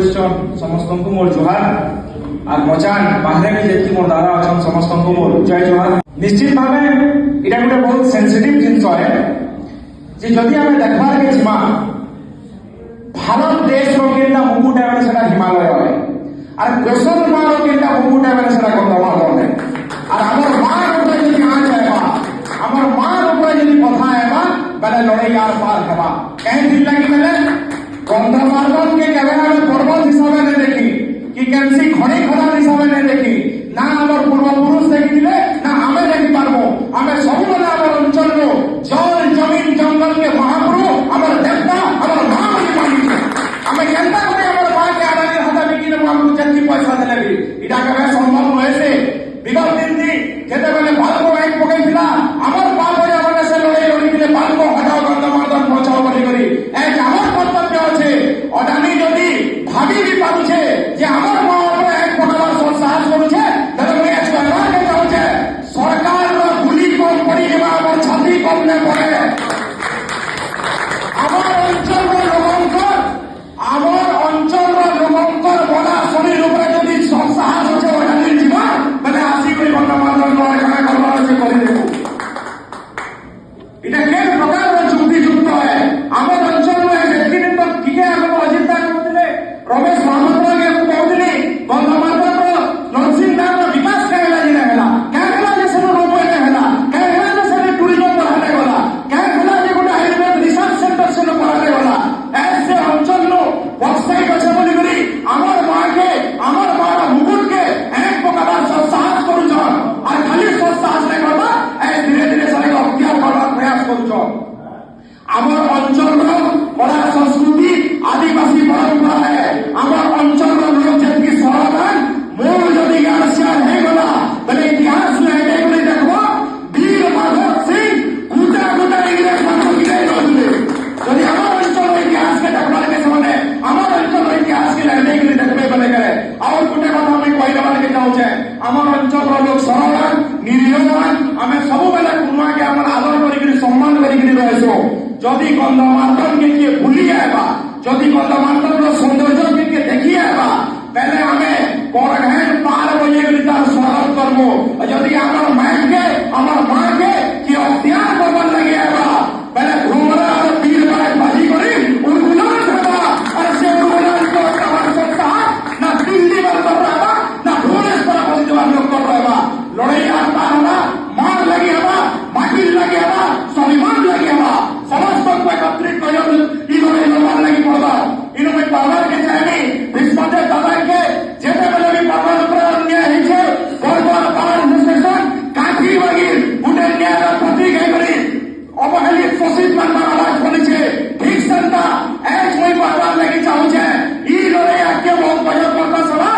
বসছন সমস্ত মোর জোহার আর মচান বাহারে বি যেতি মোর দাদা অছন সমস্ত মোর জয় জোহার। নিশ্চিত ভাবে এটা গোটে বহুত সেনসিটিভ জিনিস হয় যে যদি আমি দেখবার কে জিমা ভারত দেশর কেনটা মুকুট এবে সেটা হিমালয় হয় আর গোসল মার কেনটা মুকুট এবে সেটা গন্ধমাল হয়। আর আমার মার উপরে যদি আঁচ আইবা আমার মার উপরে যদি কথা আইবা বেলে লড়াই আর পার হবা কहीं দিল লাগি বেলে গন্ধমার্দন কে কেবে আমি পর্বত হিসাবে নে দেখি কি কেনসি ঘড়ি খরার হিসাবে নে দেখি না আমার পূর্বপুরুষ দেখিলে না আমি দেখি পারবো আমি ସବୁବେଳେ আমার অঞ্চল জল জমিন জঙ্গল কে মহাপ্রভু আমার দেবতা আমার মা বলি মানিছে আমি কেনতা করে আমার মাকে আড়ালে হাতে বিকিনে মামু যেতি পয়সা দেলেবি এটা কেবে সম্ভব নয়েছে। বিগত দিন যেতেবেলে ভালকো আইন পকাইছিলা আমার পা করে আমার সে লড়াই লড়িলে ভালকো হটাও গন্ধমার্দন পৌঁছাও বলি করি এক আমার কর্তব্য আছে অদানি যদি ভাবি বি পারুছে যে আমার মা উপরে এক প্রকার সাহস করুছে তাহলে মই আজ কইবাকে চাহুছে সরকার গুলি কম পড়ি যাবা আমার ছাতি কম নে পড়ে আমার অঞ্চলের লোকঙ্কর বলা শরীর উপরে যদি সাহস হচ্ছে অদানি জীবা মানে আসি করি গন্ধমার্দন লড়াই করবার আছে করে দেব এটা কে প্রকার যুক্তিযুক্ত হয়। আমার অঞ্চল ব্যক্তিগত টিকে এখন অজিত করলে রমেশ মহাপাত্রকে কହୁଥିଲି ଗନ୍ଧମାର୍ଦନ ନରସିଂହନାଥର ବିକାଶ କାହିଁ ହେଲା ଯେ ହେଲା କାହିଁ ହେଲା ଯେ ସେନ ରୋପୱେ ହେଲା କାହିଁ ହେଲା ଯେ ସେନ ଟୁରିଜମ ବଢ଼ାଲେ ଗଲା କାହିଁ ହେଲା ଯେ ଗୋଟେ ଆୟୁର୍ବେଦ ରିସର୍ଚ୍ଚ ସେଣ୍ଟର ସେନ ବଢ଼ାଲେ ଗଲା ସେ ଅଞ୍ଚଳରୁ ବକ୍ସାଇଟ୍ ଅଛେ ବୋଲିକରି ଆମର ମାକେ ଆମର ମାର ମୁକୁଟକେ এক প্রকার সাহস କରୁଛନ୍ আর খালি সাহস নাই করবা ধীরে ধীরে সেটাকে অক্তিয়ার করবার প্রয়াস କରୁଛନ୍। আমার অঞ্চলর কলা সংস্কৃতি আদিবাসী পরম্পরা আমার অঞ্চলর লোক যেমনি সমাধান মূল যদি জ্ঞান শেয়ার হয়ে গলা তাহলে ইতিহাস এটাই দেখব বীর মাধব সিং গোটা গোটা ইংরেজ মানুষ গিরাই রয়েছে যদি আমার অঞ্চল ইতিহাসকে দেখবার কে ସେମାନେ আমার অঞ্চল ইতিহাসকে এটাই দেখবে বলে করে আর গোটে কথা আমি কইদেবারকে চাହୁଛେ আমার অঞ্চলর লোক সরল নিরীহমান আমি ସବୁବେଳେ কুমাকে আমার আদর করিকি সম্মান করিকি রয়েছো। যদি গন্ধমার্দনকে কিଏ ভুলি যাইবা যদি গন্ধমার্দনর সৌন্দর্যকে কিଏ দেখি যাইবা তাহলে আমি বড়ঘাট পার বইয়ে তার স্বাগত করবো। যদি আমার মাকে আমার মাকে কি অক্তিয়ার করবার লাগে যাইবা তাহলে ঘুমরা আর বীর বাড়ায় বাজি করি উড়গুলান হবা আর সে উড়গুলান আমার সত্তা না দিল্লি বার করবা না ভুবনেশ্বর পৌঁছবার লোক করবা লড়াই আর পার হবা মার লাগি হবা মাটির লাগি হবা স্বাভিমান লাগি হবা সমস্তকে একত্রিত করে ইগরে লড়বার লাগি পড়বা ইনো মই পাওয়ারকে চাইনি বিস্পদের দাদাকে যেতে বেলে বি পাওয়ার উপরে অন্যায় হয়েছে বরবার পাওয়ার স্টেশন কাঠি বাগি উঠে ন্যায়ের প্রতীক হয়ে অবহেলিত শোষিত মানবার আওয়াজ শুনেছে ঠিক সেটা এক মই পাওয়ার লাগি চাহুছে ই লড়াই আজকে বহুত বড় কথা সভা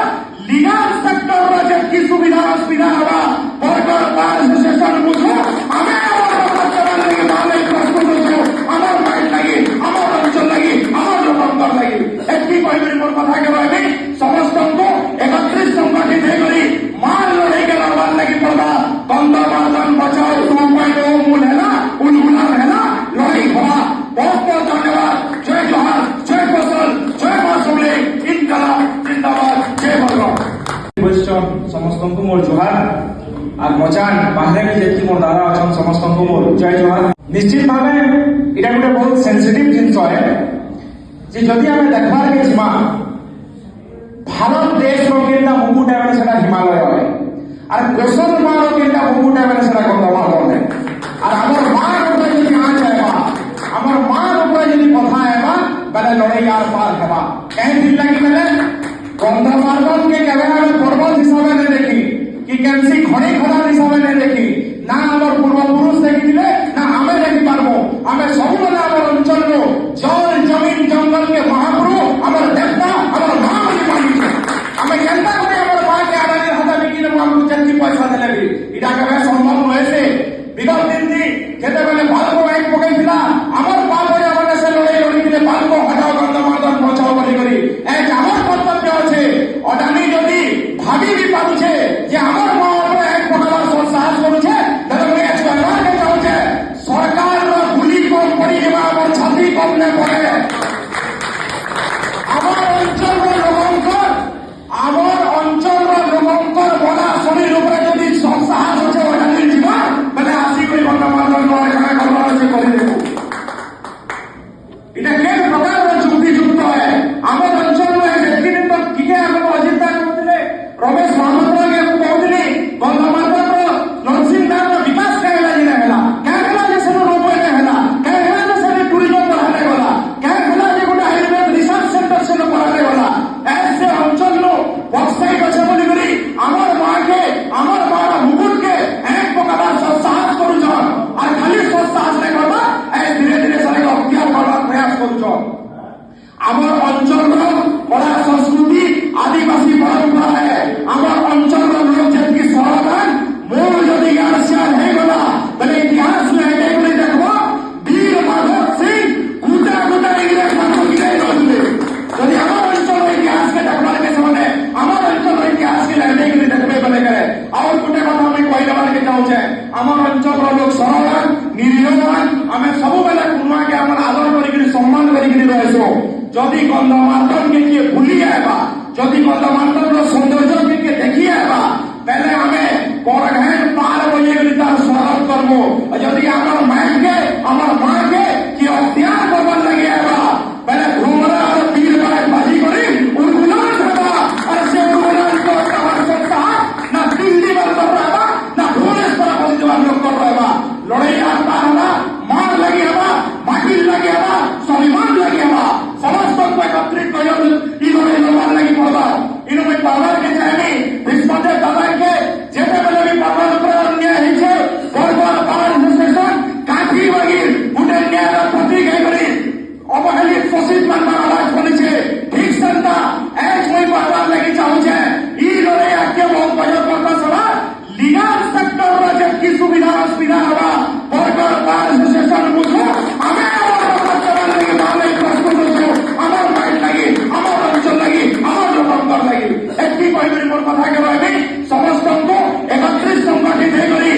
লিগাল সেক্টর যে কি সুবিধা অসুবিধা হবা বরবার পাওয়ার স্টেশন বুঝো আমি আমার কথা লাগি ভালো প্রশ্ন করছো আমার মাইন্ড লাগি আমার অঞ্চল লাগি আমার লোকঙ্কর লাগি একটি কইবি মোর কথা কেবি সমস্তকে একত্রিত সংগঠিত হয়ে করি মার লড়াইকে লড়বার লাগি পড়বা গন্ধমার্দন বচাও 2.0 মূল হেলা উলগুলান হেলা লড়াই হওয়া বহুত বহুত ধন্যবাদ। জয় জোহার জয় ফসল জয় মাসুলে ইনকালাব জিন্দাবাদ জয় ভগবান। বসছন সমস্ত মোর জোহার আর মচান বাহারে বি যেতি মোর দাদা অছন সমস্ত মোর জয় জোহার। নিশ্চিত ভাবে এটা গোটে বহুত সেনসিটিভ জিনিস হয় যে যদি আমি দেখবার কে জিমা ভারত দেশর কেনটা মুকুট এবে সেটা হিমালয় হয় আর গোসল মার কেনটা মুকুট এবে সেটা গন্ধমাল হয়। আর আমার মার উপরে যদি আঁচ আইবা আমার মার উপরে যদি কথা আইবা বেলে লড়াই আর পার হবা কहीं দিল লাগি বেলে গন্ধমার্দনকে কেবে আমি পর্বত হিসাবে নে দেখি কি কেনসি ঘড়ি খরার হিসাবে নে দেখি না আমার পূর্বপুরুষ দেখিলে না আমি দেখি পারবো আমি ସବୁବେଳେ আমার অঞ্চল জল জমিন জঙ্গল কে মহাপ্রভু আমার দেবতা আমার মা বলি মানিছে আমি কেনতা করে আমার মাকে আড়ালে হাতে বিকিনে মামু যেতি পয়সা দেলেবি এটা কেবে সম্ভব নয়েছে। বিগত দিন যেতেবেলে ভালকো আইন পকাইছিলা আমার পা করে আমার সে লড়াই লড়িলে ভালকো হটাও গন্ধমার্দন পৌঁছাও বলি করি এক আমার কর্তব্য আছে অদানি যদি ভাবি বি পারুছে যে আমার মা উপরে এক প্রকার যদি গণমাধ্যমର ସୌନ୍ଦର୍ଯ୍ୟ ଟିକେ ଦେଖି ହେବା ତାହେଲେ ଆମେ ବରଘାଟ ପାର ବୋଲିକରି ତାର ସ୍ୱାଗତ କରମୁ ଯଦି ଆମର ମାଇକେ ଆମର ମାକେ କି ହତ୍ୟାର କରବାର ଲାଗି ହେବା ବେଲେ ଘୁମରା ଆଉ ତୀର ବାଜ ବାଜି କରି ଉଡୁଲାନ ହେବା আর সে উড়ুলান তো আমার সত্তা না দিল্লি বন্ধ रहबा না ভুবনেশ্বর বন্ধ লোক रहबा লড়াই রাস্তা হবা মার লাগি হবা মাটির লাগি হবা স্বাভিমান লাগি হবা ସମସ୍ତଙ୍କୁ ଏକତ୍ରିତ କରି ଇ ଲড়াই ଲড়ବାର ଲାଗି ପଡବା ଇନୁ ମୁଁ ପାୱାରକେ ଚାହିଁବି ବିସ୍ପନ୍ଦେ ଦାଦାକେ ଯେତେବେଳେ ବି ପାୱାର ଉପରେ ଅନ୍ୟାୟ ହେଇଛେ ବରଗଡ଼ ପାୱାର ଆସୋସିଏସନ କାଠି ବାଗି ଗୋଟେ ନ୍ୟାୟର ପ୍ରତୀକ ହେଇକରି ଅବହେଳିତ ଶୋଷିତ ମାନଙ୍କର ଆୱାଜ ଶୁଣିଛେ ଠିକ ସେନ୍ତା ଏଜ ମୁଇଁ କହିବାର ଲାଗି ଚାହୁଁଛେ ଇ ଲড়াই ଆଗକେ ବହୁତ ବଜଟ କରତା ସଭା লিগাল সেক্টরର ଯେତିକି ସୁବିଧା ଅସୁବିଧା ହବା ବରଗଡ଼ ପାୱାର ଆସୋସିଏସନ ବୁଝୁ ଆମେ আমার মাইল লাগি আমার অঞ্চল লাগি আমার লোকଙ୍କର লাগি এটি କହିକରି ମୋର କଥା କହିବି ସମସ୍ତଙ୍କୁ 31 ସଂଗଠିତ ହେଇକରି